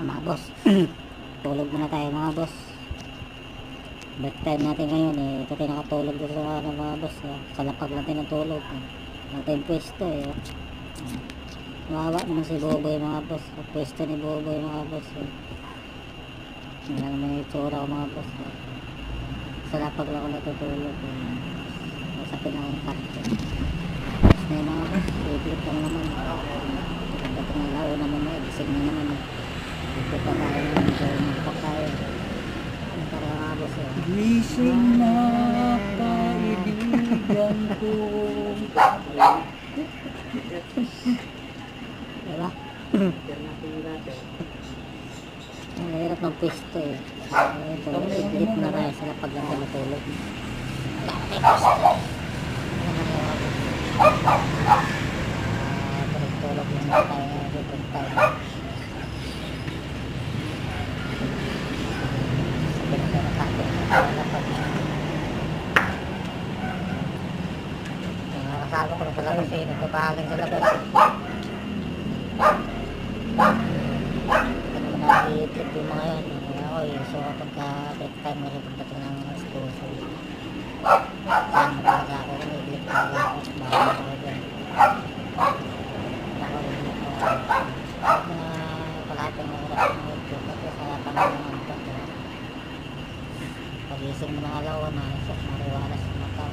Mga boss. Tulog muna tayo mga boss. Break time natin ngayon eh. Ito tayo nakatulog dito sa mga boss. Sa lapag lang tayo natulog. Natin pwesto eh. Mawawa naman si Boboy mga boss. Pwesto ni Boboy mga boss. Hindi lang naman yung itsura ko mga boss. Sa lapag lang ako natutulog. Masapin akong karte. Tapos na yung mga boss. Iblip lang naman. Pagdating ng lao naman eh. Gising na naman eh. Iblip pa tayo naman. Iblip tayo. Tara mga boss eh. Gising na kaibigan ko. Diba? Ang hirap ng pwesto eh. Ito, iglip na tayo sa lapag lang tayo matulog. Tulog lang na tayo. Tulog tayo. Sabi na tayo nakapit na tayo lapag. Nakasama ko na sa labas eh. Nagpapahagan sa labas. Nag-i-trip yung mga yun. Ako eh. So pagka break time na rin pagdating ng exposure. Saan talaga ako rin. I-glip talaga ako. Bawal ako dyan. Ako rin ako. Mga kalating oras ng YouTube. Kasi kaya panahon ng antok. Pag-ising mo ng alaw na isa. Mariwalas sa mata.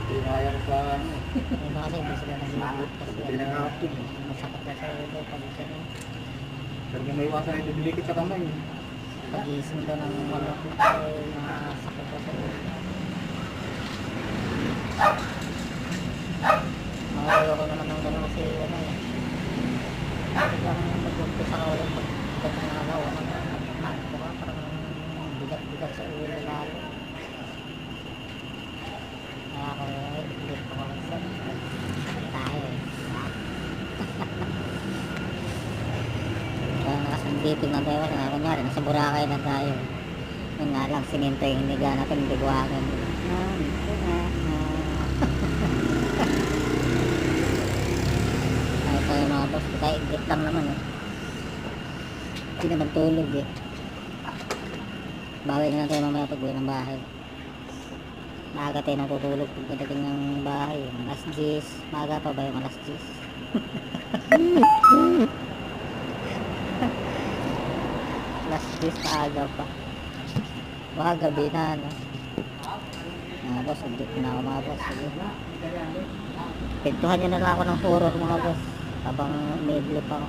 Pinayang sa ano. Yung kasi hindi sila nag-i-glip. Kasi Pinangapin. masakit na sa ulo. Pag-ising mo. Pero may iwasan ito dilikit sa kamay. Pag-iising ko ng mga ay nakasakit ko sa ulo. Makakayo ko naman ng gano'n kasi ano eh. Biglang mag-umpisa ka ulit pag ng alaw. Magpo ka parang bigat-bigat sa ulo lalo. Kaya ako eh, hindi ko ko sa tayo eh. Kaya nakasandipin na tayo. Kunyari, nasa Boracay na tayo. Yun nga lang, sininto yung hiniga natin, bigwagan. Ay, tayo mga boss. Kaya igit lang naman eh. Hindi naman tulog eh. Bawi na lang tayo mamaya pag uwi ng bahay. Maaga tayo natutulog pagdating ng bahay. Alas 10. Maaga pa ba yung alas 10? Alas 10 maaga pa. Baka gabi na ano. Mga boss, hindi ko na ako mga boss. Pintuhan nyo na lang ako ng horror mga boss. Habang may blip ako.